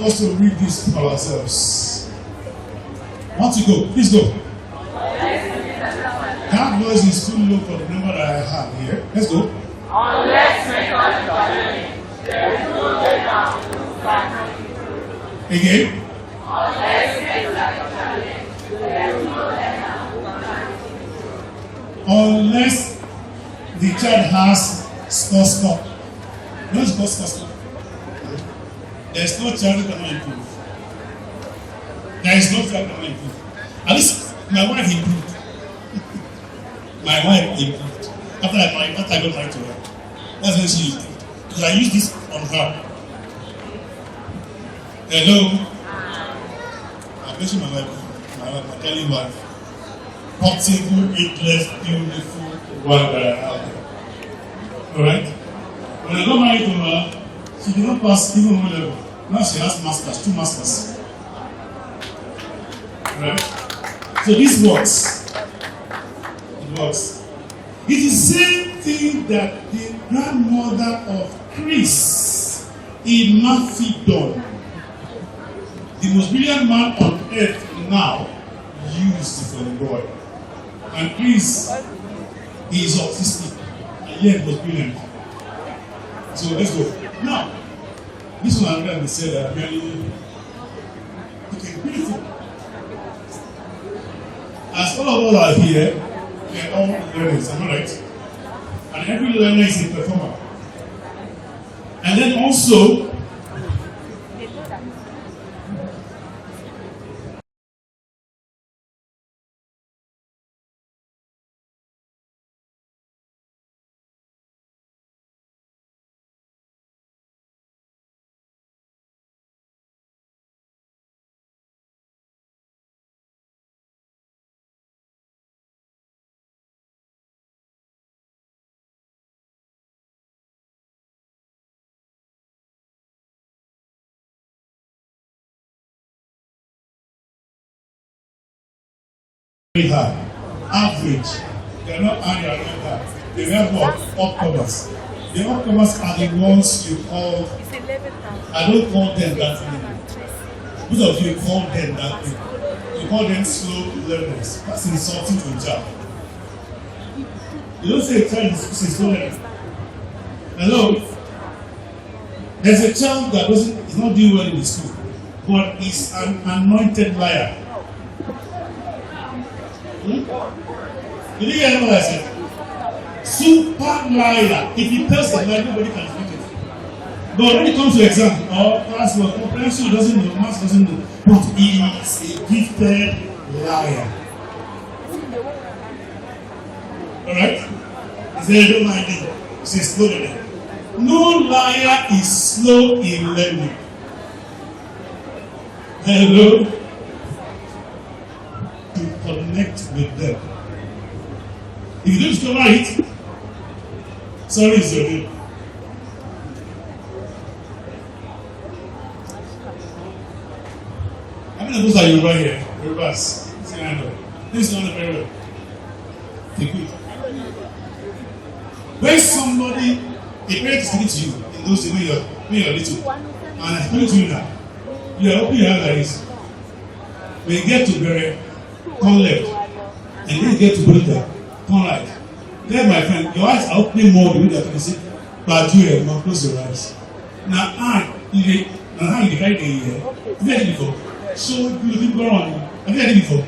of us to read this ourselves. Want to go? Please go. That voice is too low for the number that I have here. Let's go. Unless mentors are learning, there is no way down to find. Again. Unless mentors are learning, there is no way down to find. Unless the child has score. No score. There's no child who cannot improve. There is no child who cannot improve. At least my wife improved. My wife improved. After I got married to her. That's when she improved. Because I used this on her. Hello? I'm mentioning my wife, my telling wife. Portable, ageless, beautiful wife that I have. Alright? When I got married to her, she did not pass even one level. Now she has masters, 2 masters. Right? So this works. It works. It is the same thing that the grandmother of Chris in Mafidon, the most brilliant man on earth now, used for the boy. And Chris is autistic, and yet was brilliant. So let's go. Now, this one I'm going to say that very beautiful. As all of us are here, we are all learners, am I right? And every learner is a performer. And then also, very high, average. They are not high, they are not high. They have what? Upcomers. The upcomers are the ones you call, I don't call them that name. Most of you call them that name. You call them slow learners. That's insulting to a child. You don't say a child is slow learner. Hello? There's a child that is not doing well in the school, but is an anointed liar. Did you hear what I said? Super liar. If he tells the lie, nobody can fit it. But when it comes to exam, or class work, comprehension doesn't know, maths doesn't know, but he is a gifted liar. Alright? He said, don't mind him. He says, slow learning. No liar is slow in learning. Hello? To connect with them. If you don't discover it, sorry, it's your name. How many of those are you right here? Reverse. Say I know. This is not very well. Take it. When somebody, a parent is speaking to you in those days when you're little, and I'm speaking to you now, you are opening your eyes like this. When you get to Bere, turn left, and then you get to Bolita, turn right. There, my friend, your eyes are opening more than you can see. But you have not close your eyes. Now, you carry the have you had it before? So, you think go on. Have you had it before?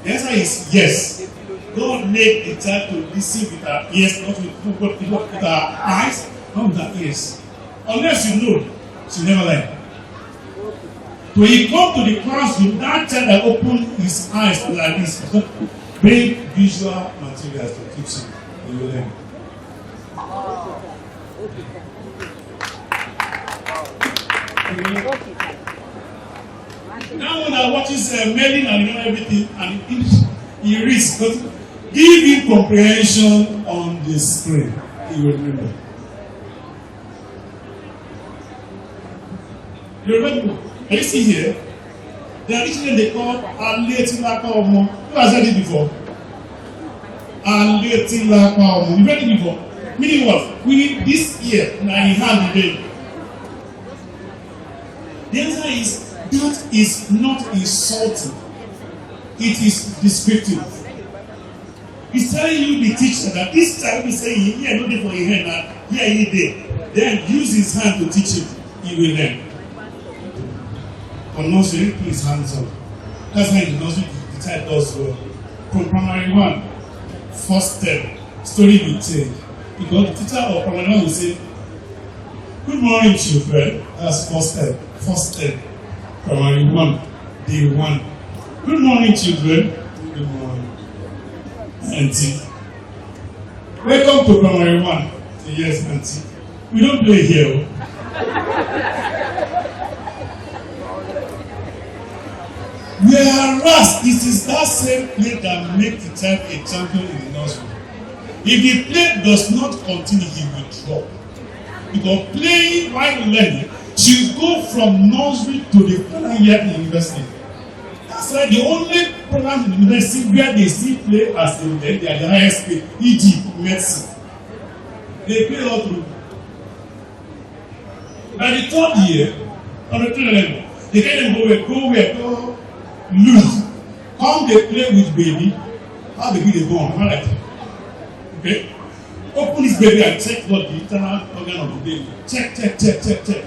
The answer is yes. God made the child to listen with our ears, not with our eyes, not with our ears. Unless you know, she never learn. When you come to the classroom, that child that opened his eyes like this, bring visual materials to teach him. You will learn. Now when I watches mailing and everything, and he reads, but give him comprehension on the screen. He will remember. You remember? Can you see here? There are children they call Adedamola. Who has heard it before? Adedamola. You've heard it before? Meaning what? We this year, now in hand the day. The answer is that is not insulting. It is descriptive. He's telling you, the teacher, that this child is saying, here, no day for your hand, now, here, he there. Then use his hand to teach him. He will learn. For nursery, put his hands up. That's how in the nursery the child does well. From primary 1, first step, story will change. Because the teacher of primary 1 will say, good morning, children. That's first step. First step. Primary 1, day 1. Good morning, children. Good morning. Auntie. Welcome to primary 1. Yes, auntie. We don't play here. Whereas it is that same play that makes the child a champion in the nursery. If the play does not continue, he will drop. Because playing while learning should go from nursery to the final year in university. That's why the only program in the university where they still play as they learn, they are the highest paid, e.g. medicine. They play all through. By the third year, on the third level, they can go lose. Come they play with baby, how baby they born, right? Okay? Open this baby and check what the internal organ of the baby. Check.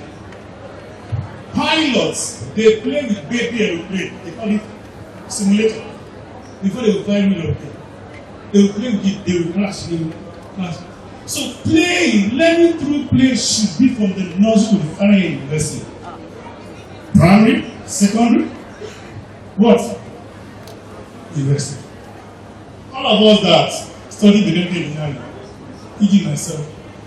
Pilots, they play with baby aeroplane. They call it simulator. Before they will fly real aeroplane. They will play with it, they will crash. So learning through play should be from the nursery to the final year university. Primary, secondary, what? University. All of us that study mechanical engineering, e.g. myself,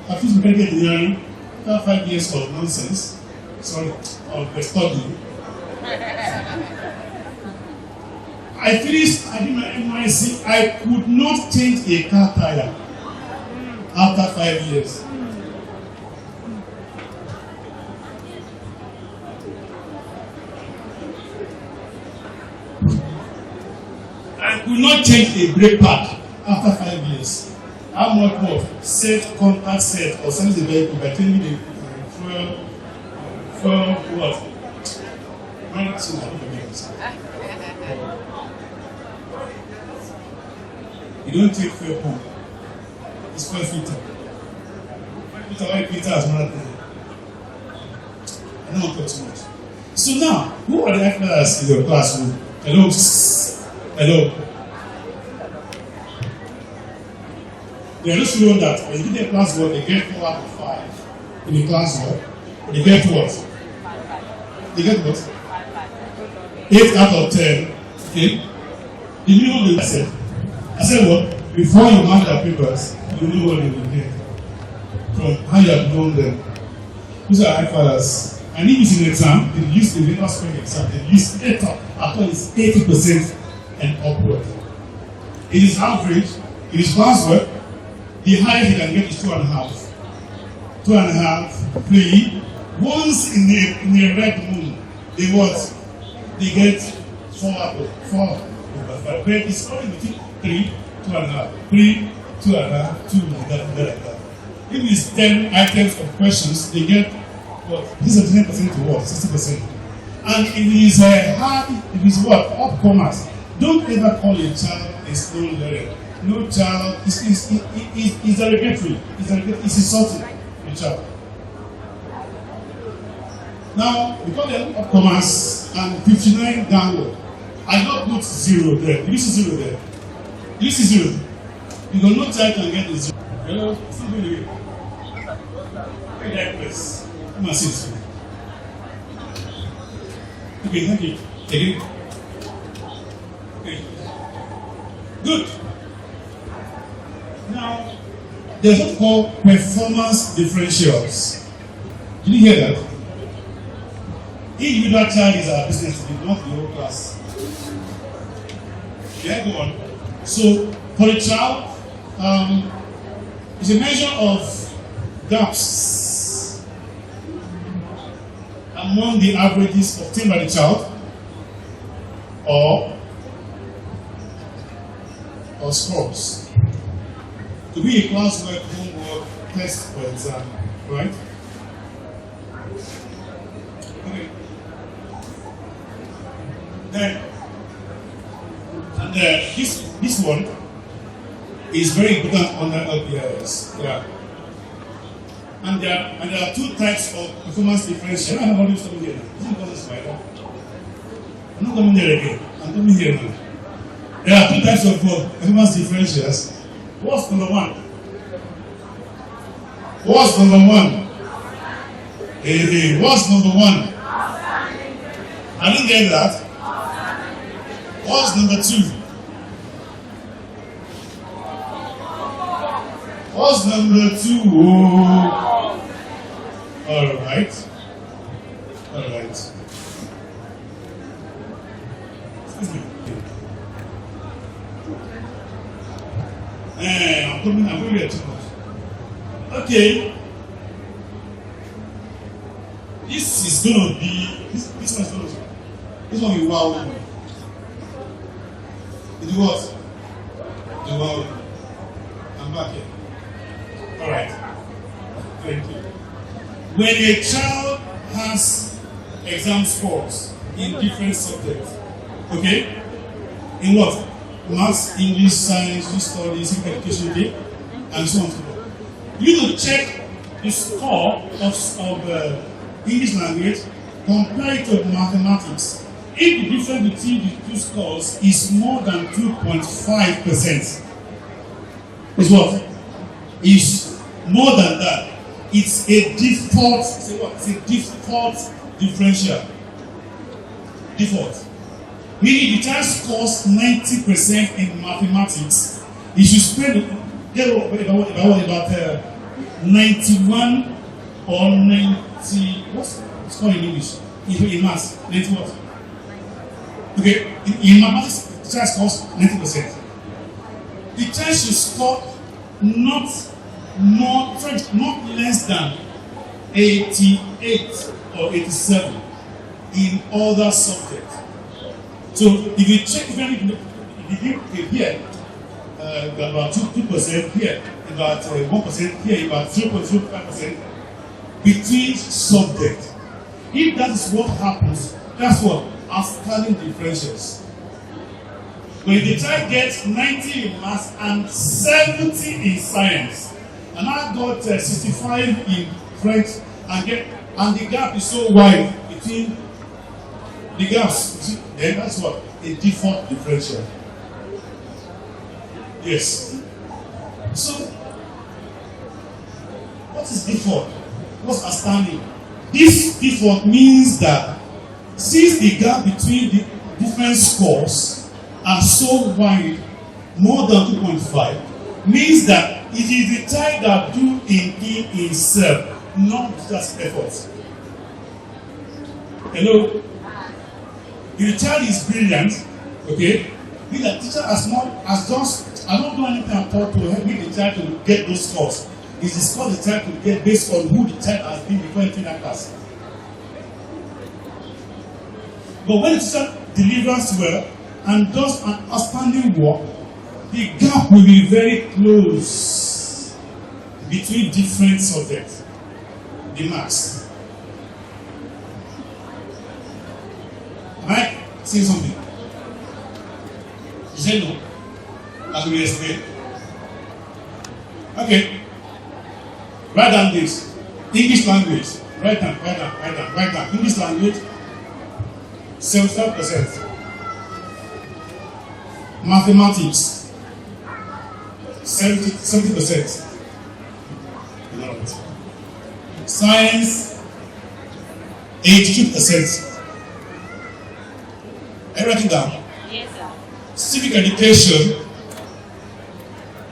I finished mechanical engineering after 5 years of nonsense. Sorry, of studying. I finished, I did my NYC, I could not change a car tire after 5 years. I could not change a brake pad after 5 years. How much more? Set, contact set, or service the vehicle by changing the fuel. For what? You don't take fuel pump. It's fuel filter. Fuel filter is not there. I don't want to talk too much. So now, who are the actors in your classroom? Hello? Hello? They are just showing that when you do their class work, they get 4 out of 5 in the class work. They get what? They get what? 8 out of 10. Okay? The minimum they said. I said what? Before you mark their papers, you know what they will get. From how you have known them. These are high fathers. And if it's an exam, they use the paper spring exam. They use after it's 80% and upward. It is average. It is class work. The highest you can get is 2.5. 2.5, 3. Once in a red moon, they what? They get 4 over 5. But it's only between 3, 2.5, 3, 2.5, 2 like that. If it's 10 items of questions, they get what? This is 10% to what? 60%. And if it is hard, if it's what? Upcomers. Don't ever call a child a slow learner. No child is derogatory. It's insulting a child. Now, we call them upcomers and 59 downward. I don't put 0 there. You see 0 there. You see 0. Because no child can get the 0. Hello? Still doing it. Very that place. Come and sit. Okay, thank you. Again. Okay. Good. Now, there's what we call performance differentials. Did you hear that? Individual child is our business, not the whole class. Yeah, go on. So, for the child, it's a measure of gaps among the averages obtained by the child or scores. To be a classwork, homework, test, or exam, right? Okay. And this one is very important on the LPIS. Yeah. And there are two types of performance differential. I don't know how to stop here. I'm not coming here again. I'm coming here now. There are two types of performance differentials. What's number one? What's number one? What's number one? I didn't get that. What's number two? What's number two? Oh. All right. All right. Excuse me. I'm coming here too much. Okay. This is going to be, this one's going to be, this one will wow me. It was. It wow me. I'm back here. Alright. Thank you. When a child has exam scores in different subjects, okay? In what? Maths, English, science, history, civic education, okay? And so on and so forth. You need to check the score of English language, compare it to mathematics. If the difference between the two scores is more than 2.5%, is what? Is more than that. It's a default. Say what? It's a default differential. Default. Meaning the child scores 90% in mathematics. He should spend about 91 or 90. What's it's called in English? In maths, 90 what? Okay, in mathematics, the child scores 90%. The child should score not less than 88 or 87 in other subjects. So if you check here, about 2% here, about 1% here, about 0.05% between subjects. If that is what happens, that's what outstanding differentials. But if the child gets 90 in maths and 70 in science, and I got 65 in French, and the gap is so wide between the gaps, then that's what? A default differential. Yes. So, what is default? What's outstanding? This default means that since the gap between the different scores are so wide, more than 2.5, means that it is the child that do in himself, not just effort. Hello? If the child is brilliant, okay, if the teacher has not done anything at all to help the child to get those scores. It's the score the child could get based on who the child has been before entering that class. But when the teacher delivers well and does an outstanding work, the gap will be very close between different subjects, the marks. Am I saying something? You say no? As we explain. Okay. Write down this. English language. Write down. English language, 75%. Mathematics, 70%. Science, 82%. Are you writing down? Yes, sir. Civic education,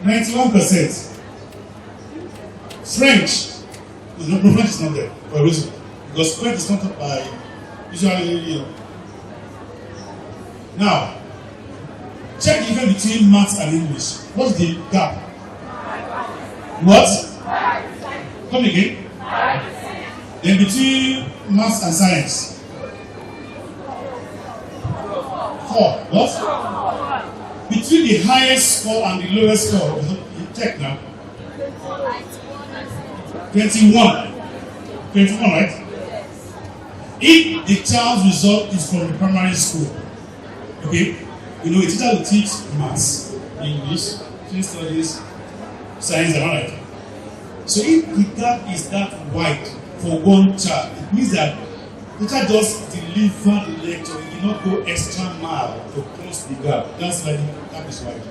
91%. French, no, French is not there for a reason. Because French is not taught by usually, Now, check the difference between maths and English. What's the gap? What? Come again. Then between maths and science. 4. What? Between the highest score and the lowest score, you check now. 21. 21, right? If the child's result is from the primary school, okay, You know, a teacher will teach maths, English, social studies, science, and all that. So if the gap is that wide for one child, it means that the child just deliver the lecture, he did not go extra mile to close the gap. That's why the gap is wide.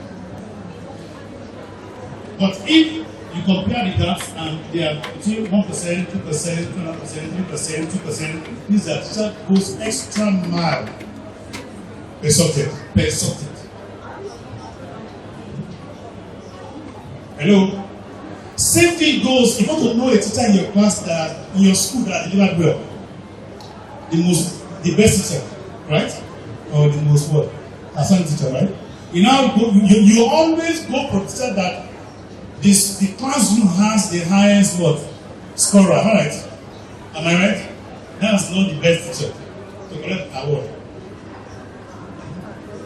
But if you compare the gaps and they are between 1%, 2%, 2%, 3%, 2%, it means that the child goes extra mile per subject. Hello? Same thing goes, if you want to know a teacher in your class that, in your school that delivered well, the best teacher, right? Or the most what? Assigned teacher, right? You always go for the teacher that the classroom has the highest what? Scorer, alright? Am I right? That's not the best teacher to collect award.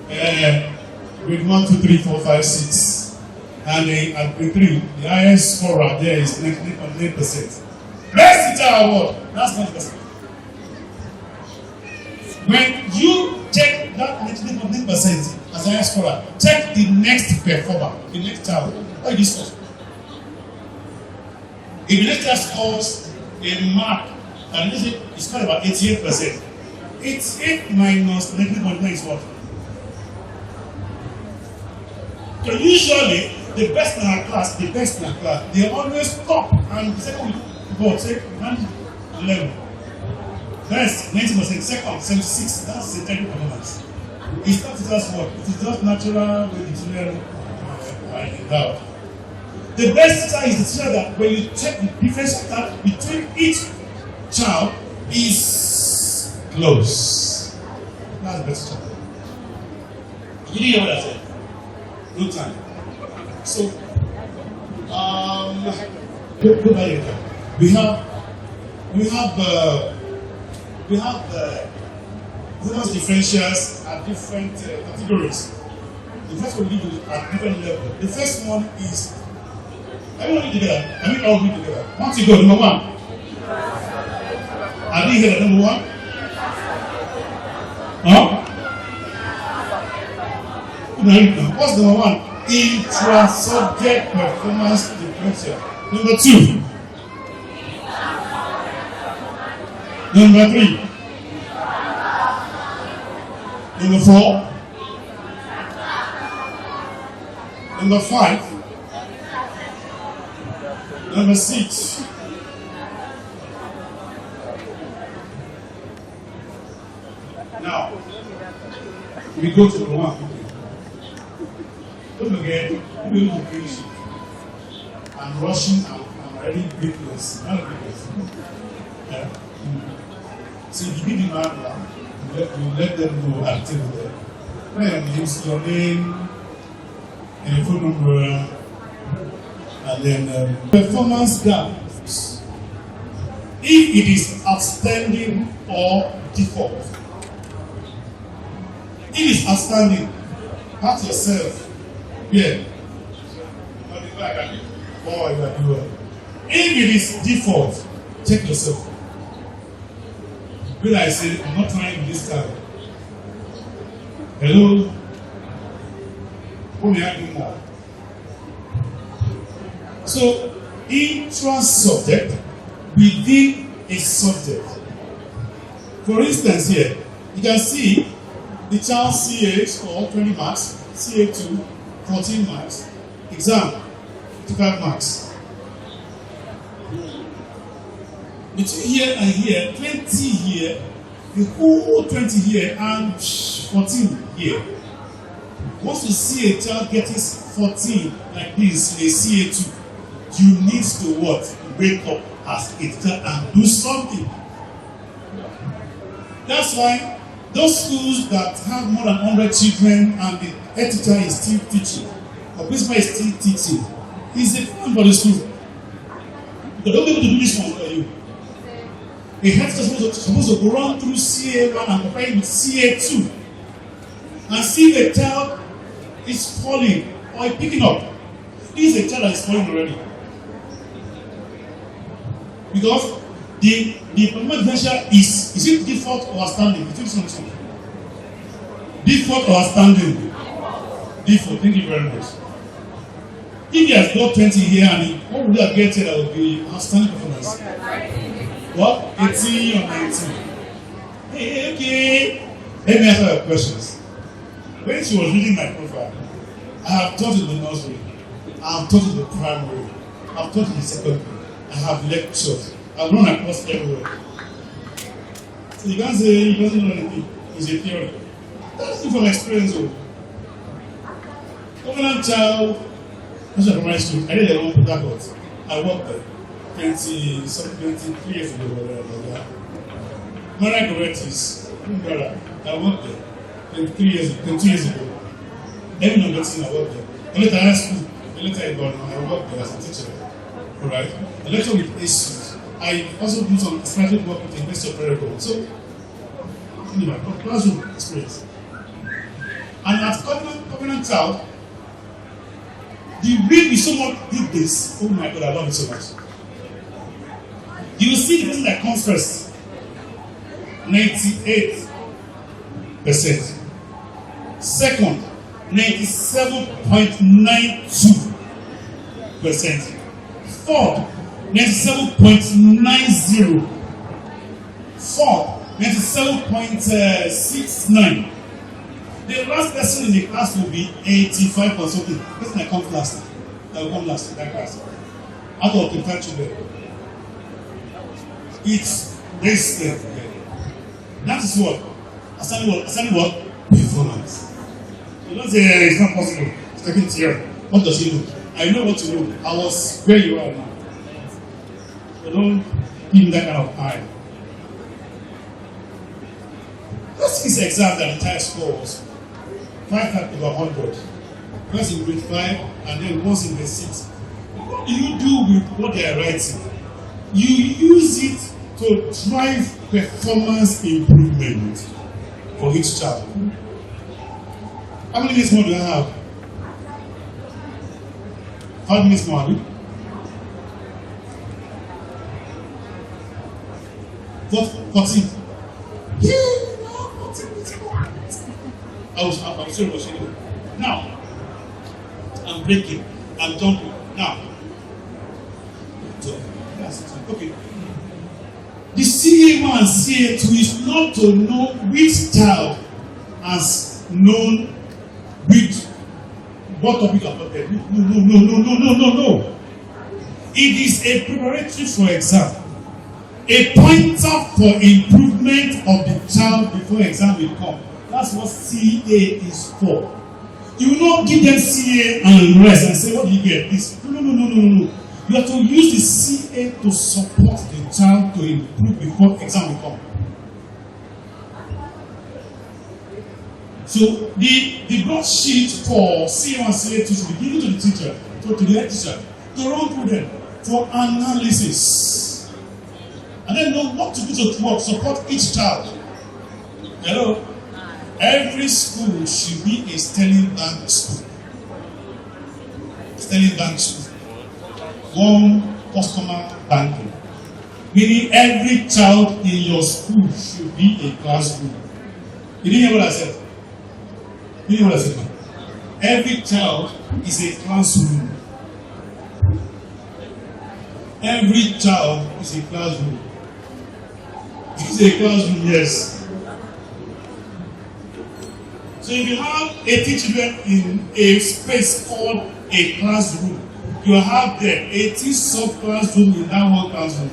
Grade 1, 2, 3, 4, 5, 6. And at grade 3, the highest scorer there is 99.9%. Best teacher award, that's 90%. When you check that 99.9% as a highest scorer, check the next performer, the next child. What is this? If the next child scores a mark, and it's called about 88%. 88 minus 99.9 is what? So usually, the best in our class, they always top, and the second will say 11. Best 90%, second 76. That's the technical performance. It's not just what? It is just natural with the children endowed. The best teacher is the teacher that when you check the difference between each child is close. That's the best teacher. You didn't hear what I said? No time. So, go back here. We have performance differentials at different categories. The first one we do at different levels. The first one is everyone read together. I mean, all read together. Once you go, number 1. I didn't hear that. Number 1. Huh? What's number 1? Intra-subject performance differential. Number 2. Number 3. Number 4. Number 5. Number 6. Now, we go to number 1. Don't forget, we will finish it. I'm rushing, I'm already breathless. Not breathless. Yeah. So if you give the manual, you let them know at the table there. Then use your name and your phone number, and then performance gaps. If it is outstanding or default. If it's outstanding, ask yourself, yeah. Boy, you are doing well. If it is default, check yourself. When I say, I'm not trying this time. Hello? Who may I do more? So, intra-subject within a subject. For instance, here, you can see the child CA scored 20 marks, CA2, 14 marks, exam, 55 marks. Between here and here, 20 here, the whole 20 here, and 14 here. Once you see a child getting 14 like this in a CA2, you need to what? Wake up as a teacher and do something. That's why those schools that have more than 100 children and the head teacher is still teaching, or principal is still teaching, is a fun for the school. They don't be able to do this one for you. A head teacher is supposed to go run through CA1 and compare it with CA2 and see if a child is falling or picking up. This is a child that is falling already. Because the performance measure is it default or outstanding? Default or outstanding? Before, thank you very much. If he has got 20 here and what would have get that would be outstanding performance? What? 18 or 19? Hey, okay. Let me answer your questions. When she was reading my profile, I have taught in the nursery, I have taught in the primary, I have taught in the secondary, I have lectured, I have run across everywhere. So you can't say he doesn't know anything. It's a theory. That's from experience. Covenant child, I primary school. I did a long Port. I worked there 23 years ago. Mara Goretis, I worked there 22 years ago. Every number I worked there. I later high school, later I worked there as a teacher. Alright? I lectured with issues. I also do some strategic work with the University of Oregon. So, anyway, classroom experience. And at Covenant Child, the way we so much did this, oh my God, I love it so much. You will see the person that comes first, 98%. Second, 97.92%. Fourth, 97.90. Fourth, 97.69. The last person in the class will be 85 or something. The person that comes last, that will come last in that class. Out of the 5 children. It's this thing. That is what? Assigning what? Performance. You don't say it's not possible. It's taking theory. What does he know? I know what to know. I was where you are now. So don't give me that kind of eye. Let's see this exam that the entire scores 5 times over 100. First in grade 5 and then once in grade 6. What do you do with what they are writing? You use it to drive performance improvement for each child. How many minutes more do I have? 5 minutes more, have you? What? 14? Yeah, 14 minutes more. I'm sorry, but now, I'm breaking, I'm jumping. Now, so, okay. The CA1 and CA2 is not to know which child has known which what topic of topic. No. It is a preparatory for exam. A pointer for improvement of the child before exam will come. That's what CA is for. You will not give them CA and rest and say, what do you get? This. No. You have to use the CA to support the child to improve before exam will come. So the broad sheet for CA1 and CA2 should be given to the teacher, to the head teacher, to run through them for analysis. And then know what to do to support each child. Hello? Every school should be a Sterling Bank school. Sterling Bank school. One customer banking. Meaning every child in your school should be a classroom. You didn't hear what I said? You didn't hear what I said? Every child is a classroom. Every child is a classroom. It's a classroom, yes. So if you have 80 children in a space called a classroom, you have there 80 sub-classrooms in that one classroom.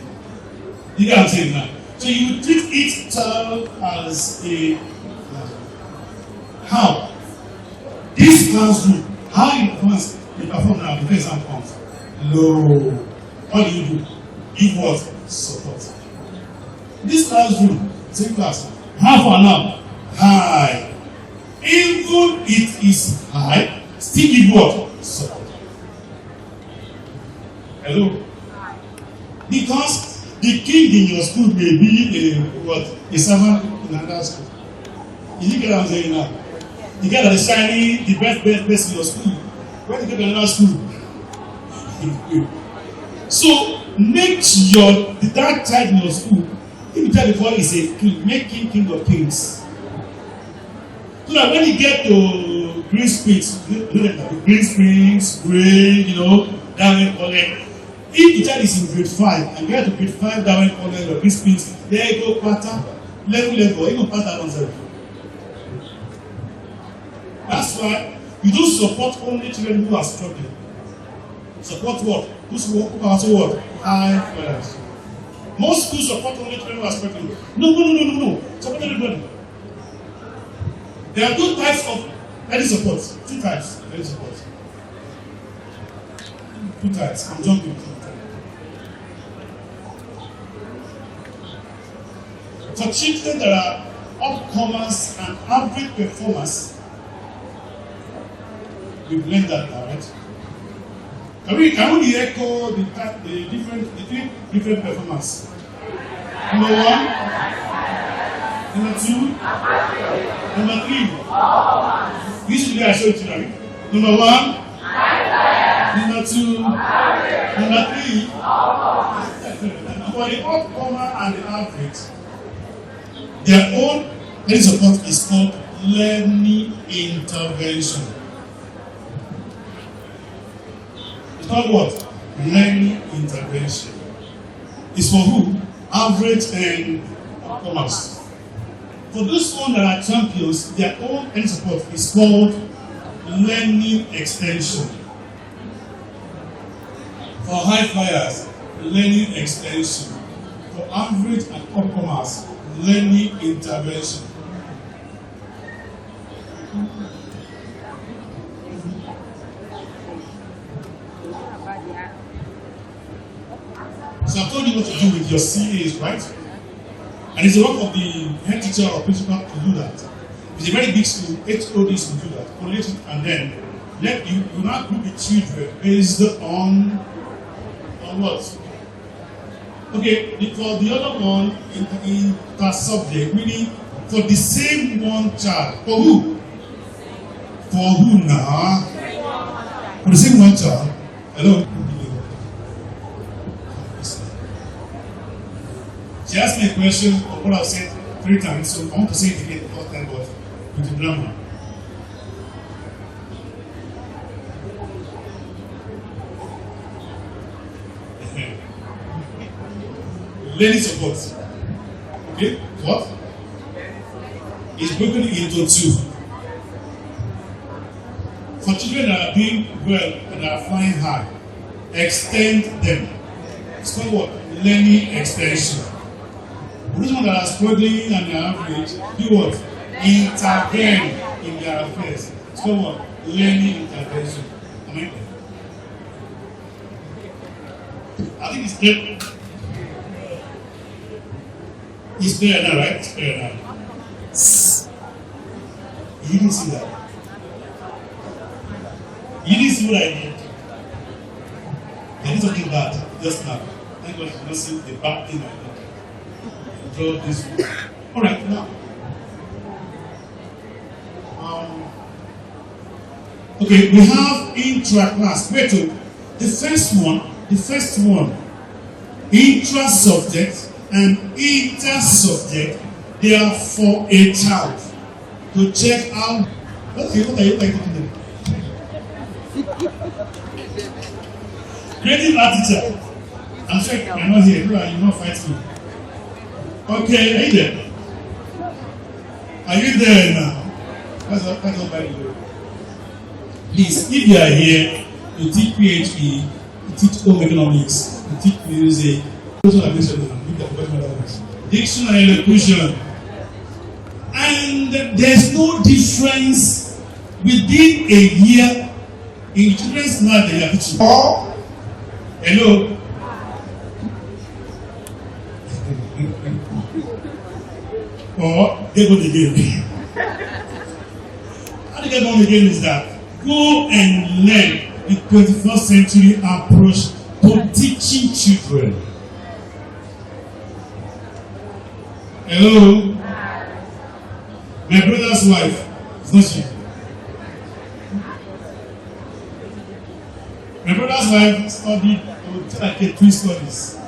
You get what I'm saying now? So you treat each child as a how? This classroom, how you perform now before exam comes? Low. What do you do? Give what? Support. This classroom, same class, half an hour, high. Even if it is high, still give what? Support. Hello? Because the king in your school may be a servant in another school. You get what I'm saying now? You get the shiny, the best in your school. When you get to another school, so make that child in your school, if you tell the boy is a king, make him king of kings. So that when you get to green springs, green springs, green, diamond college. If the child is in grade 5 and get to grade 5 diamond college or green springs, they go pattern, level, even pattern on zero. That's why you don't support only children who are struggling. Support what? Those who are also what? High flyers. Most schools support only children who are struggling. No. Support everybody. There are two types of early support. Two types of early support. Two types. I'm jumping. For children that are upcomers and average performers, we've learned that now, right? Can we echo the different performance? Number 1, number 2, number 3. This is the I showed you, right? Number 1, number 2, number 3. For the upcomer and the average, their own learning support is called learning intervention. It's called what? Learning intervention. It's for who? Average and upcomers. For those ones that are champions, their own learning support is called learning extension. For high flyers, learning extension. For average and upcomers, learning intervention. So I've told you what to do with your CAs, right? And it's the work of the head teacher or principal to do that. It's a very big school, HODs will do that. Collect it and then you now group the children based on what? Okay, for the other one in that subject, meaning for the same one child. For who? For who now? For the same one child. Hello? She asked me a question of what I've said 3 times, so I want to say it again the 4th time, but with the grammar. Learning support. Okay? What? It's broken into 2. For children that are doing well and are flying high, extend them. It's called what? Learning extension. For those ones that are struggling and their average, do what? Intervene in their affairs. It's called what? Learning intervention. Amen? I think it's clear. It's clear now, right? It's clear now. You didn't see that. You didn't see what I did. I did something bad just now. Thank God you did not see the bad thing I did. Draw this one. Alright, now. Okay, we have intra-class. Wait, the first one, intra-subject and inter-subject, they are for a child to check out. Okay, what are you like to do? Creative attitude. I'm sure you're not here. You're not fighting. Okay, are you there? Are you there now? That's not by the way. Please, if you are here, you teach PhD, you teach home economics, you teach music, dictionary and elocution. And there's no difference within a year in children's math they are teaching. Hello? Or they go again. How they get on again is that go and learn the 21st century approach to teaching children. Hello? My brother's wife is not she. My brother's wife studied like 3 studies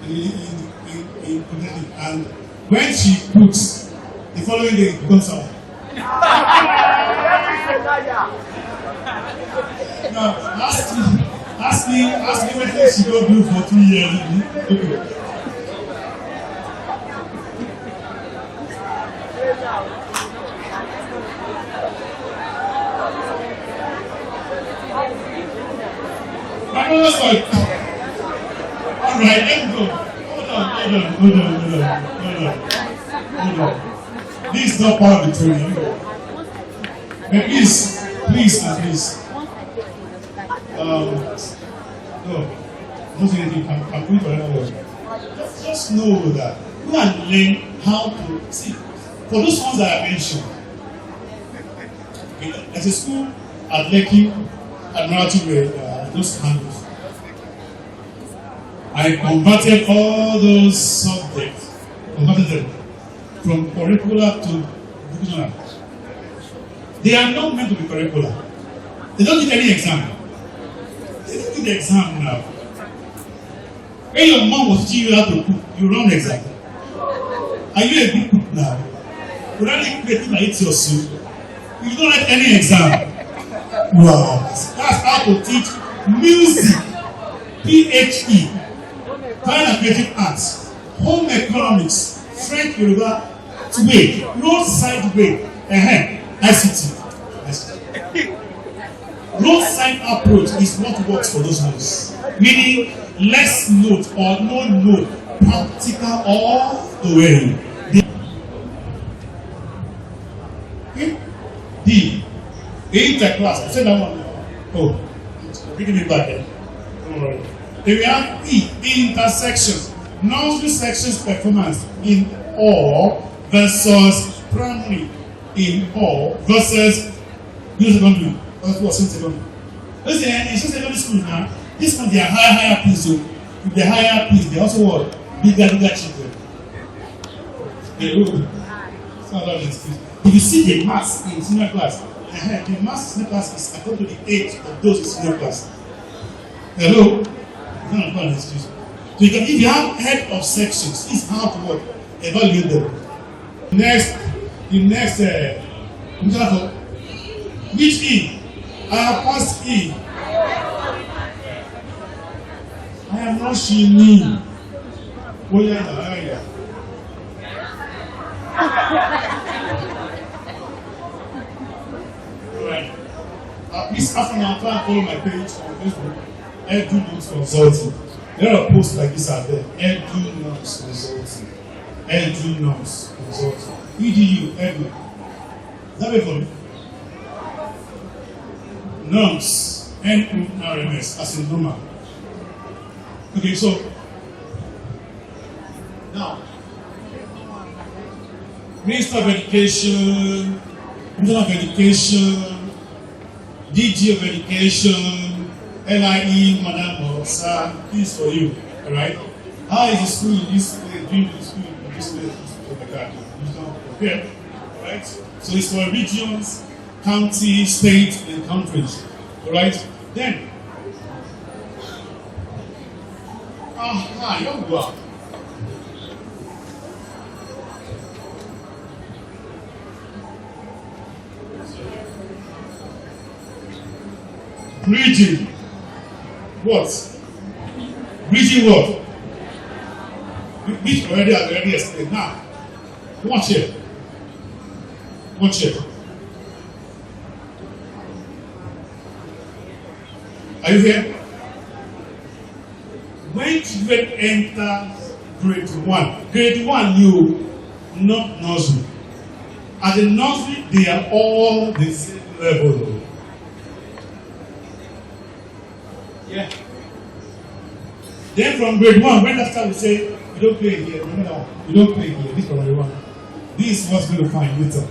in Polytechnic, and when she cooks, the following day it becomes out. Now, ask me what things you go do for 2 years. Okay. Like, all right, let's go. Hold on. This is not part of the training. But please. No, don't say anything. I'm going to another word. Just know that you can learn how to see. For those ones that I mentioned, as a school at Lekki, Admiralty were those handles. I converted all those subjects, converted them from curricular to vocational. They are not meant to be curricular. They don't need any exam. They don't need the exam now. When your mom was teaching you how to cook, you run the exam. Are you a good cook now? Would I like to eat your soup? You don't write any exam. Wow. That's how to teach music, PhD. Fine and creative arts, home economics, French Yoruba, way, roadside way, ICT. Roadside approach is what works for those notes. Meaning less note or no note, practical all the way. D. Interclass. I said that one. Oh, bringing me back there. Don't worry. Then we have E, intersections, nursery sections performance in all versus primary in all versus secondary. What's secondary? Listen, it's just secondary school now. This one they are higher peace. So with the higher peace, they also want bigger children. If you see the mass in senior class, the mass in senior class is according to the age of those in senior class. Hello? So you can, if you have head of sections, this is how to work. Evaluate them. The next which E? I have passed E. I am not Shini. Oh yeah. Alright. Please after now try and follow my page on Facebook. Edu Notes Consulting. There are posts like this out there. Edu Notes Consulting. Edu Notes Consulting. EDU, Edu. Is that it for me? Notes. NURMS, as in normal. Okay, so now, Minister of Education, Minister of Education, DG of Education, LIE, Madam or Sir, this is for you, alright? How is the school in this way, doing the school in this way, like that? Okay, alright? So it's for regions, county, state, and countries, alright? Then, young girl. Bridging. What? Bridging what? Which already explained. Now, watch here. Watch here. Are you here? When children enter grade 1, you not nursery. At the nursery, they are all the same level. Yeah. Then from grade 1, when after we say, you don't play here, remember, you don't play here, this is from grade 1. This is what's going to find later.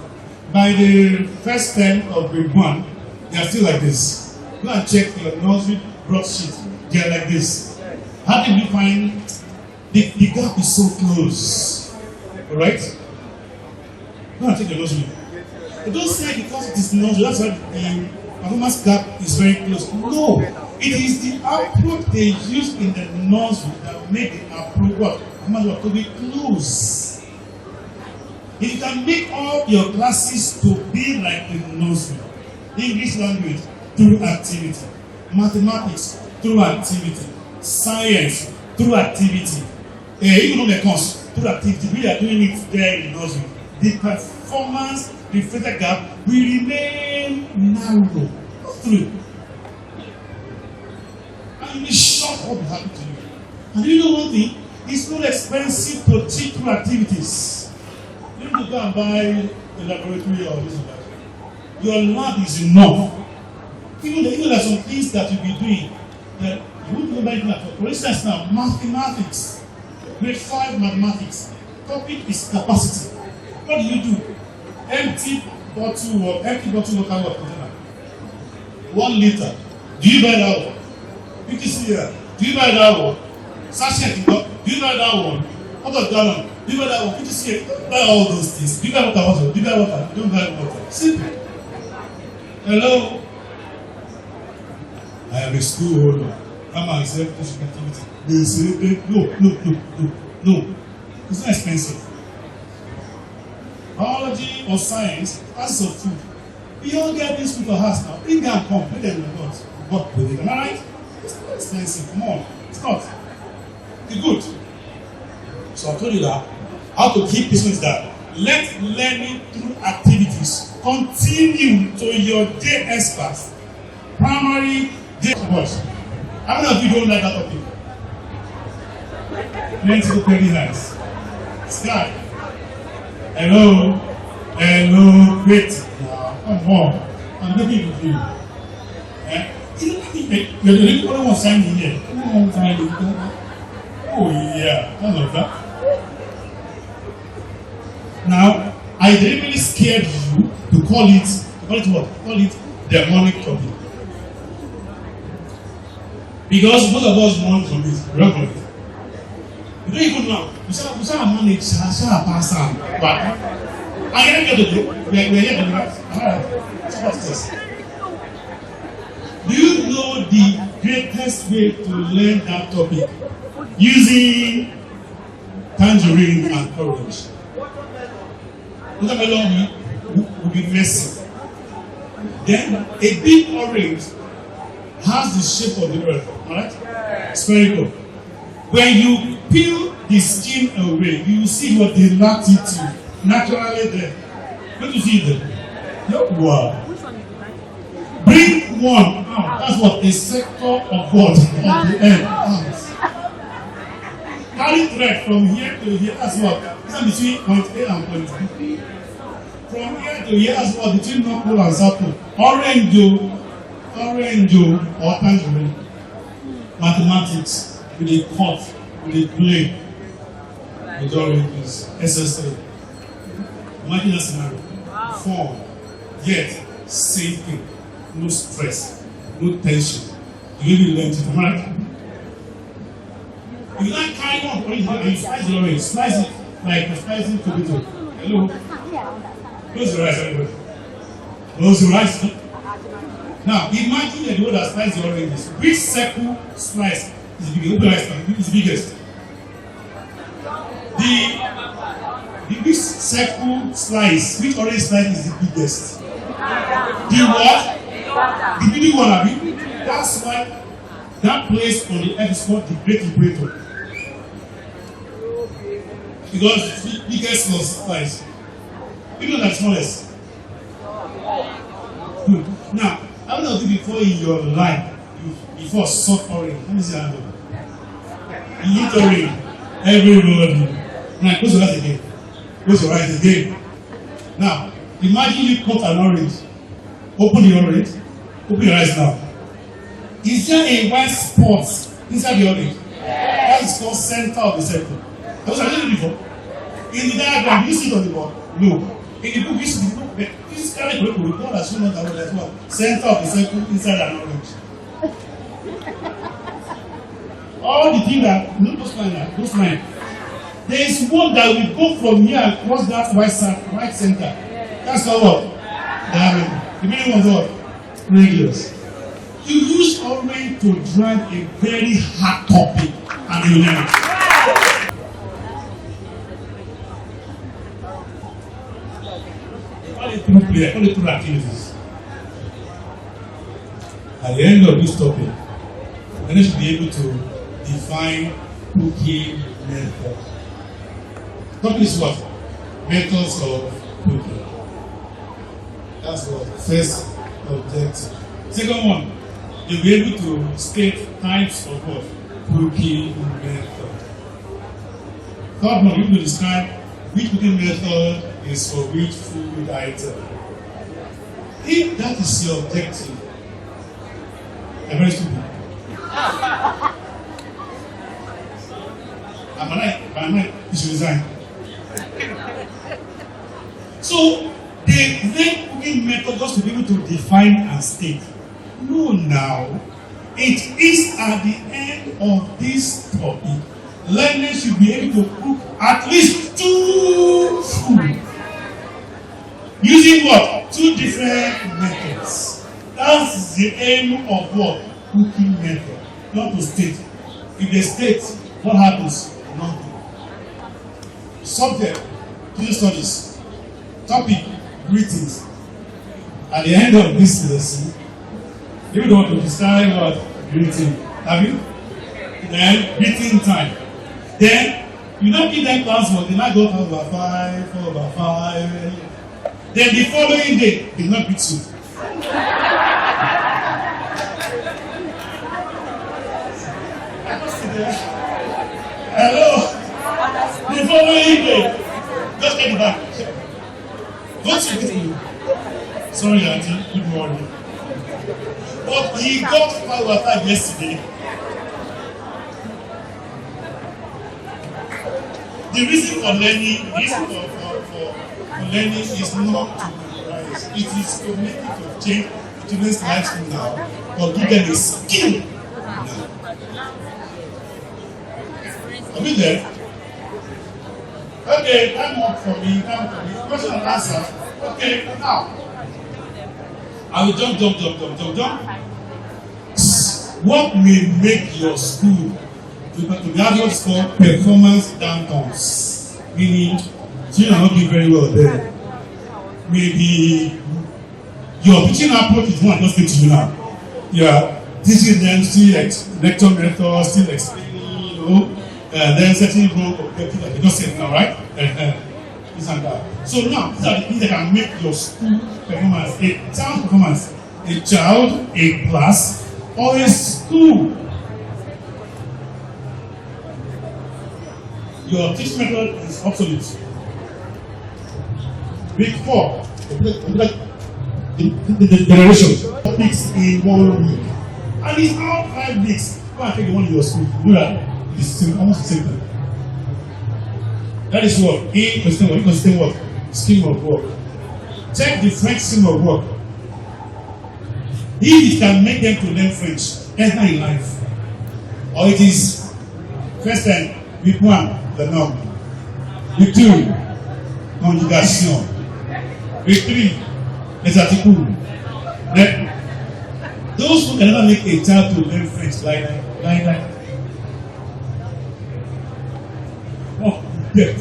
By the first term of grade 1, they are still like this. Go and check your nursery broadsheet. They are like this. How did we find the gap is so close? Alright? Go and check your nursery. But don't say because it is nursery, that's why the performance gap is very close. No, it is the approach they use in the nursery that make the approach to be close. If you can make all your classes to be like the nursery, English language through activity, mathematics through activity, science through activity, even the course through activity. We are doing it there in nursery. The performance reflected gap will remain narrow through. And you'll be shocked what will happen to you. And you know one thing? It's not expensive to teach through activities. You need to go and buy a laboratory or this or that. Your lab is enough. Even there are some things that you'll be doing that you wouldn't know anything at all. For instance, now, mathematics, grade 5 mathematics. Topic is capacity. What do you do? Empty bottle water container. 1 liter. Do you buy that one? 50 cl. Do you buy that one? Sachet. Do you buy that one? What of gallon? Do you buy that one? 50 cl. Don't buy all those things. Do you buy water? Do you buy water? Don't buy water. Simple. Hello? I am a school owner. Come and say teaching activity. They say, no. It's not expensive. Biology or science, as of food. We all get this food for us now. Bring them come, put them in the box. Work with it. Am I right? It's not expensive. Come on. It's not. It's good. So I told you that. How to keep this with that. Let learning through activities continue to your day experts. Primary day course. How many of you don't like that topic? Plenty of very nice. Sky. Hello. Great. Come on. I'm looking with you. You're the only one signing here. Oh yeah, I love that. Now, I deliberately scared you to call it what? Call it demonic topic. Because most of us want from it, we don't from it. You don't even know. You say manage, shall pass on. But I can't get to do. We're here to do that. Alright. So what's this? Do you know the greatest way to learn that topic? Using tangerine and orange. Watermelon will be messy. Then a big orange has the shape of the earth, alright? Spherical. When you peel the skin away, you will see what the latitude naturally there. What do you see there? Wow. Bring one out. That's what a sector of God on the end counts. Carry thread from here to here. That's what. It's between point A and point B. From here to here, that's what between knuckle and circle. Orange or tangerine. Mathematics with a cut, with a plane, with oranges, SSA. Imagine that scenario. Form, yet same thing. No stress, no tension. You really learn to right? If you like carry on orange and you slice the orange, slice it like you're slicing tomato. Hello? Close your eyes, everybody. Close your eyes. Now, imagine the one that slices the oranges. Which circle slice is the biggest? The big circle slice, which orange slice is the biggest? The what? The big one, that's why that place on the earth is called the Great Equator. Because the biggest slice. You know that smallest. Good. Now, how many of you before in your life, before soft orange? Let me see how you eat orange. Everybody. Now, close your eyes again. Close your eyes again. Now, imagine you cut an orange. Open the orange. Open your eyes now. Is there a white spot inside the orange? That is called center of the circle. Have you seen it before? In the diagram, you see it on the board? No. In the book, you see the book. This kind of people, God has shown us that there's one center of the circle inside an orange. All the things that, no, those lines. There is one that will go from here across that white center. That's called what? Diamond. The meaning of what? Radius. You use orange to drive a very hard topic and you learn it. All the two activities. At the end of this topic, then should be able to define cooking method. Topic is what? Methods of cooking. That's what first objective. Second one, you'll be able to state types of what? Cooking method. Third one, you will describe which cooking method is for which food item. If that is your objective, I'm very stupid. Am I right? You should resign. So, they make cooking method just to be able to define and state. No, now, it is at the end of this topic, learners should be able to cook at least 2 food. Using what? 2 different methods. That's the aim of what? Cooking method. Not to state. If they state, what happens? Nothing. Subject, social studies. Topic, greetings. At the end of this lesson, you don't want to decide what greeting. Have you? Then greeting time. Then you don't give them class work. They might go 4/5, 4/5. Then the following day, they not beat you. Hello. The following day, just get it back. What's your name? Sorry, Auntie. Good morning. But he got 5/5 yesterday. The reason for learning, for learning is not to memorize. It is to make it to change students' lives now, or give them a skill now. Are we there? Okay, time up for me. Question and answer. Okay, now. I will jump. What may make your school to have what's called performance downtowns? Meaning, children are not doing very well there. Maybe your teaching approach is one just to you now. You are teaching them still lecture method, still explaining, then setting role objective like you just said now, right? This and that. So now, these are the things that can make your school performance, a child performance, a child, a class, or a school. Your teaching method is obsolete. Week 4, the generation topics in 1 week. And it's all 5 weeks. Go and take the one in your school. Do that. It's almost the same thing. That is what? Inconsistent work. Scheme of work. Check the French scheme of work. If it can make them to learn French, enter in life. Or it is first time, week 1, the norm. Week 2, conjugation. Week 3, les articles. Then, those who can never make a child to learn French like that. Oh, it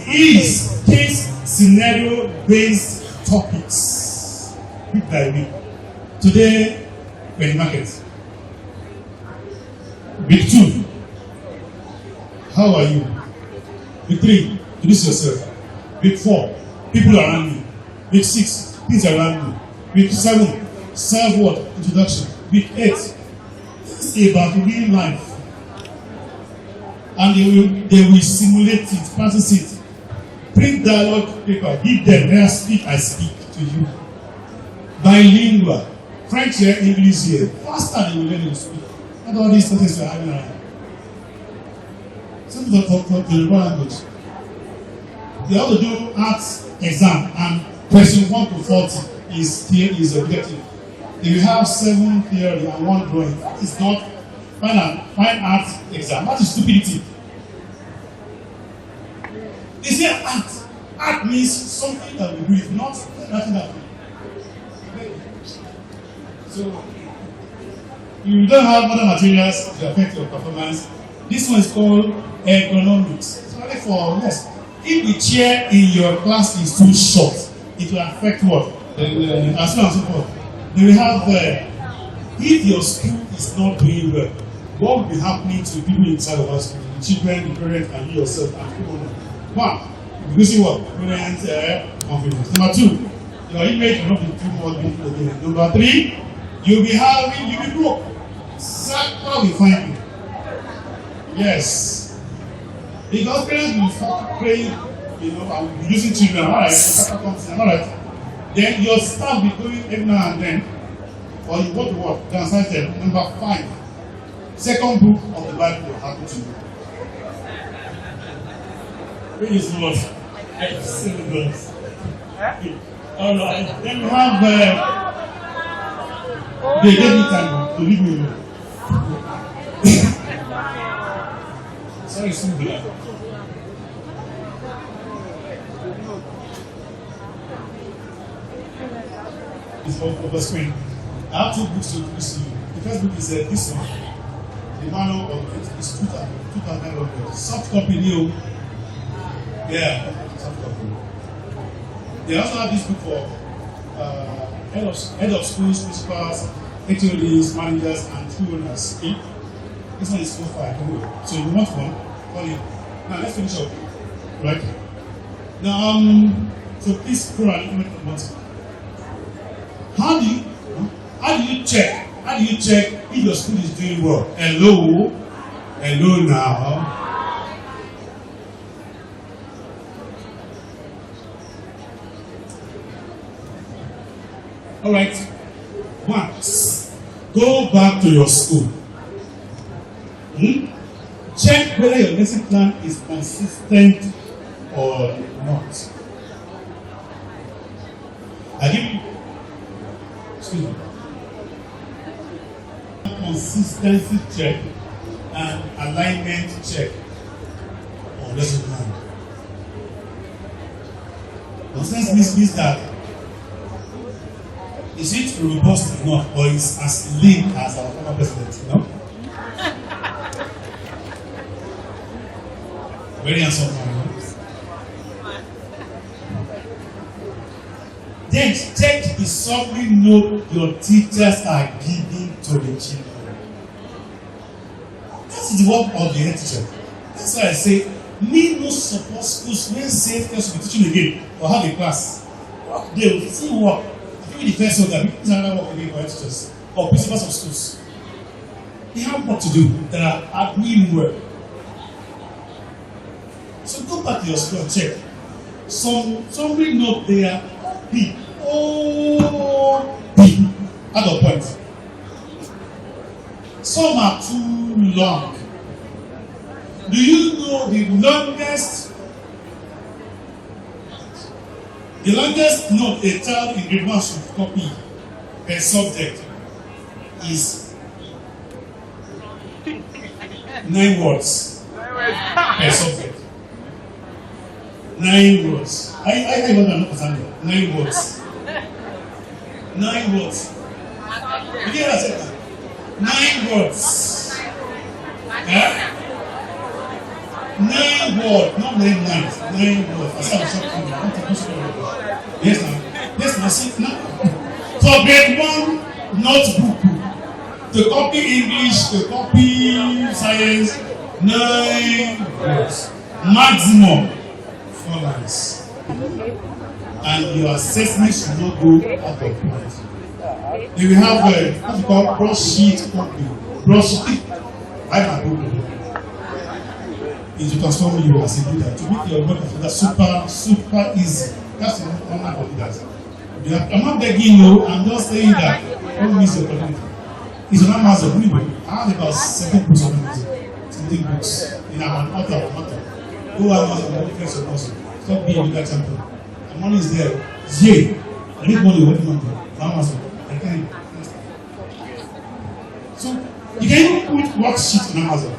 is case scenario based topics. Week by week. Today, we're in the market. Week 2, how are you? Week 3, introduce yourself. Week 4, people around you. Week 6, things around you. Week 7, serve what? Introduction. Week 8, this is about real life. And they will simulate it, practice it. Print dialogue paper, give them, they speak, I speak to you. Bilingual. French here, English here. Faster they will learn to speak. Not all these things we're having around. Some people talk the language. They have to do arts exam, and question 1 to 40 is objective. If you have 7 theory and 1 drawing, it's not fine art exam. That is stupidity. They say art. Art means something that we do, not nothing that we do. So, you don't have other materials to affect your performance. This one is called ergonomics. It's only for less. If the chair in your class is too short, it will affect what? And so on and so forth. Then we have if your school is not doing well, what will be happening to people inside of our school, the children, the parents, and you yourself, and people? One, you'll be what? Parents, confidence. Number two, your image will not be too much beautiful again. Number three, you'll be broke. How we find you. Yes. Because parents will start praying, and will be using children, alright. Then your staff will be going every now and then, or you go to work, downstairs them. Number 5, second book of the Bible will happen to you. Praise the Lord. Alright, then we have they gave me time to leave me alone. Sorry, Sylvia. It's for the screen. I have 2 books to introduce you. The first book is this one. The manual of it is 2,900. Soft copy new. Yeah, soft copy. They also have this book for head of schools, principals, HODs, managers, and school owners. Okay? This one is so far. So you want one? Call it. Now let's finish up. Right? Now, so please go and implement the button. How do you check if your school is doing well? Hello now. All right. 1, go back to your school. Check whether your lesson plan is consistent or not. I give you. Excuse me. Consistency check and alignment check on lesson plan. Consistency means that is it robust enough or is as lean as our former president? Very handsome man. Then check the summary note your teachers are giving to the children. That is the work of the head teacher. That's why I say, me no support schools when safe person will be teaching again or have a class. They will still work. I think the first one that people another work again for head teachers or principals of schools. They have work to do that are doing well. So go back to your school and check. Somebody note there B. Oh, B. At a point. Some are too long. Do you know the longest note a child in grade 1 should copy per subject is 9 words per subject. 9 words. I want to understand 9 words. 9 words. You get what I said? 9 words. Yeah? 9 words, not 9 lines. 9 words. I said something. Yes, now. Yes, now. See now. For grade 1 notebook, to copy English, to copy science, 9 words. Maximum 4 lines. And your assessment should not go out of point. Then we have what we call broadsheet copy. Broadsheet. I have a book. Is to transform you as a leader, to make your work as super easy. That's the one of leaders. I'm not begging you, I'm just saying that don't miss your opportunity. It's an Amazon, anyway. I have about 7 books on Amazon. 17 books. In an author. Go Amazon, go first of Amazon. Stop being a leader champion. The money is there. Yay! I need money, what do you want to Amazon. I can't. So, you can even put worksheets on Amazon.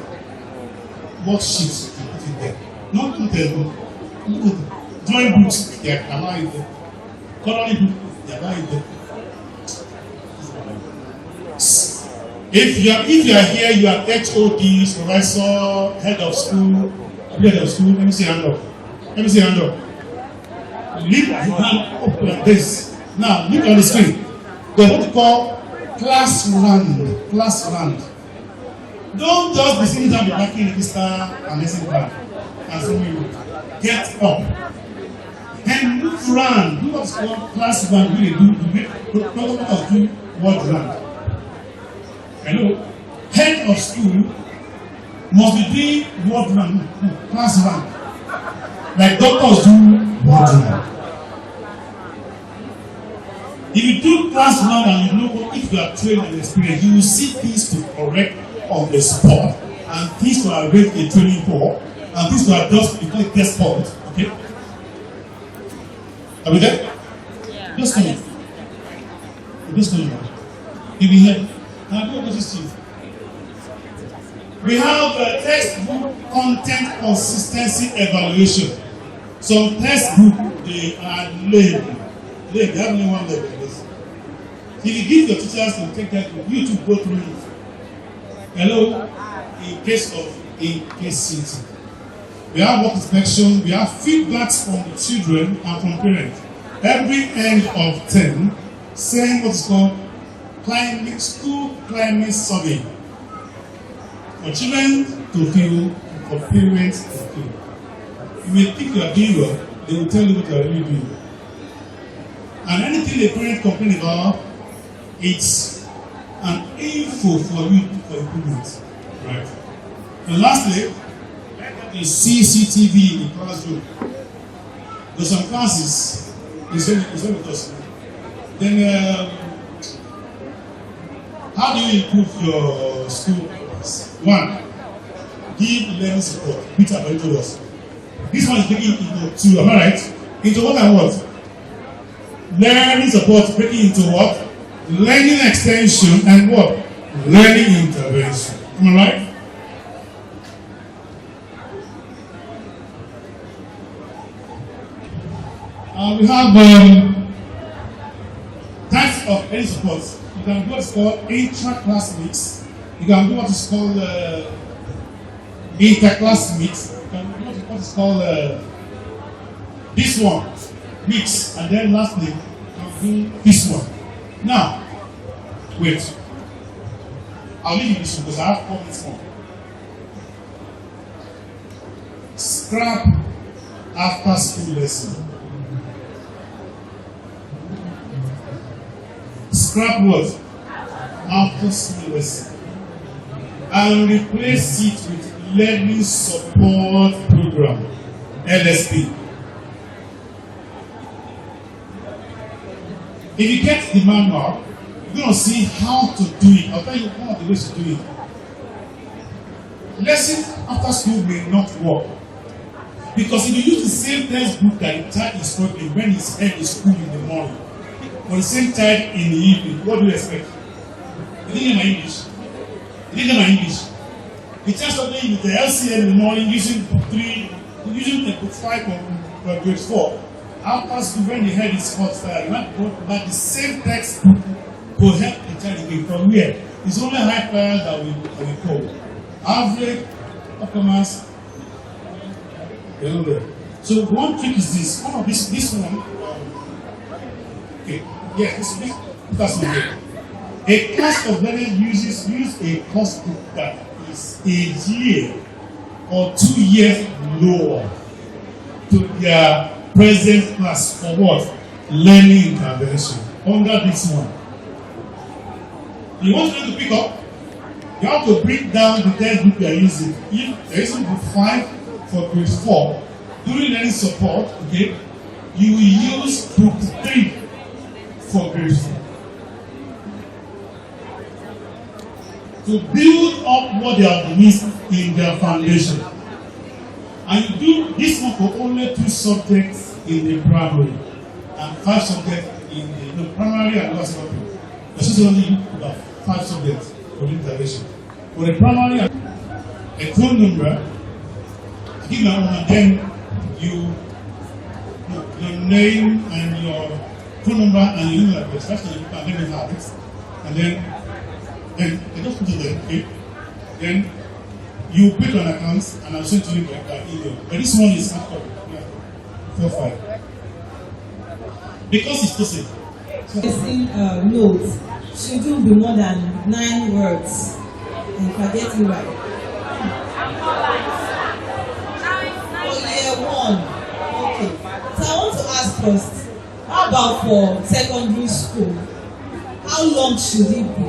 Worksheets, you put it there. Not put there. Drawing books, they are allowed there. Coloring book, they are allowed there. If you are here, you are HOD, supervisor, head of school, let me see hand up. Leave your hand up like this. Now, look on the screen. There's what we call class round. Class round. Don't just be sitting down, be backing register and lesson plan and so you get up and move round. Do what's called class round. Really do what round. Hello. Head of school must be doing word round, class round. Like doctors do word round. If you do class round and you know if you are trained and experienced, you will see things to correct on the spot and things to arrange a training for and things to adjust because it gets fault. Okay? Are we there? Yeah. Just come in. Just come in. If you hear, now go to this team. We have textbook content consistency evaluation. Some textbook they are lame. They have only one level. If you give your teachers to take that, you to go through it. Hello, in case of incapacity. We have work inspection, we have feedbacks from the children and from parents. Every end of term, saying what's called school climate survey. For children to feel, for parents to feel. You may think you are doing well, they will tell you what you are really doing. And anything the parent complain about, it's an info for you for improvement. Right. And lastly, the CCTV in the classroom. There's some classes, it's only because. Then, how do you improve your school? One, give learning support. Peter already told us. This one is breaking into two, am I right? Into what and what? Learning support breaking into what? Learning extension and what? Learning intervention. Am I right? We have types of learning support. You can do what's called intra-class mix. You can do what is called inter-class mix. You can do what is called this one, mix. And then lastly, you can do this one. Now, wait. I'll leave you this one because I have comments more. Scrap after school lesson. Scrap what? After school lesson. And replace it with learning support program, LSP. If you get the manual, you're going to see how to do it. I'll tell you one of the ways to do it. Lesson after school may not work. Because if you use the same textbook that the child is studying when he's at school in the morning, or the same time in the evening, what do you expect? You didn't get my English. You didn't get my English. The child studying with the LCM in the morning using the 5 or grade 4. After school, when the head is hot, you want to go back the same textbook to help the child again. From where? It's only high flyers that we call. Average performance. So one trick is this. One of this one. Okay. Yes, this one. A class of learning use a course book that is a year or 2 years lower to their present class for what? Learning intervention. Under this one. You want them to pick up? You have to break down the textbook you are using. If there is book 5 for grade 4, during learning support, okay, you will use book 3 for grade 4. To build up what they have missed in their foundation. And you do this one for only 2 subjects in the primary and 5 subjects in the primary and lower secondary. There's only about 5 subjects for the intervention. For the primary, a phone number, give my own, and then your name and your phone number and your email address. That's the and then you have it. And then I just put it there, okay? Then you pick an account and I'll send to you by email. But this one is hard copy. Yeah. 4-5. Because it's TOSSE. Lesson notes shouldn't be more than 9 words. And if I get it right. For year 1. Okay. So I want to ask first, how about for secondary school? How long should it be?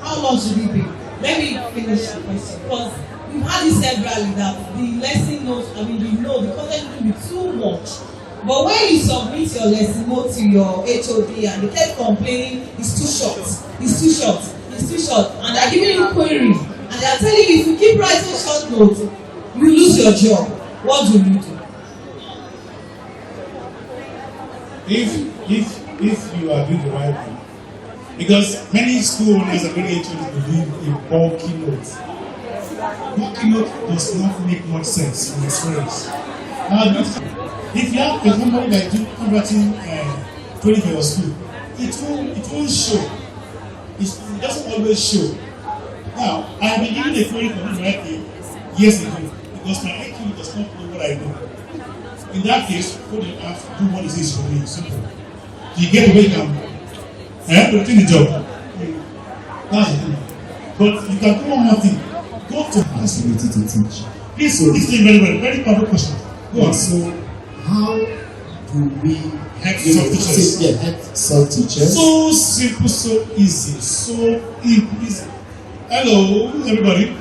How long should it be? Let me finish the question, because we've had it severally that the lesson notes, the content will be too much. But when you submit your lesson note to your HOD and they kept complaining, it's too short, and they're giving you query, and they're telling you if you keep writing short notes, you lose your job. What do you do? If you are doing the right thing, because many school owners and many HODs believe in bulky notes. Bulky note does not make much sense from experience. If you have a company that do converting training for your school, it won't show. It doesn't always show. Now, I have been given a training for the right thing years ago because my HOD does not know what I do. In that case, what you have to do what it is for me. Simple. You get away from routine the job. That's the thing. But you can do one more thing. Go to possibility to teach. Please listen very well. Very powerful question. Go on. So, how do we head self-teachers? Yeah, head self-teachers. So simple, so easy, so easy. Hello, everybody.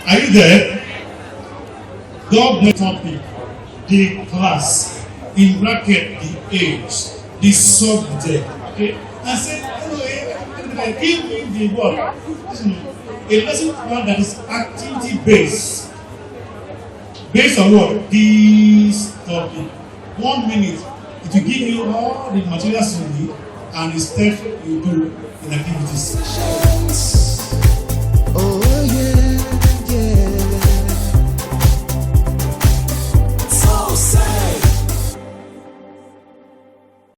Are you there? God bless topic, the class, in bracket, the age, the subject. Okay? And say, hello, give me the word. A lesson plan that is activity based. Based on what? This topic. 1 minute, it will give you all the materials you need and the steps you do in activities.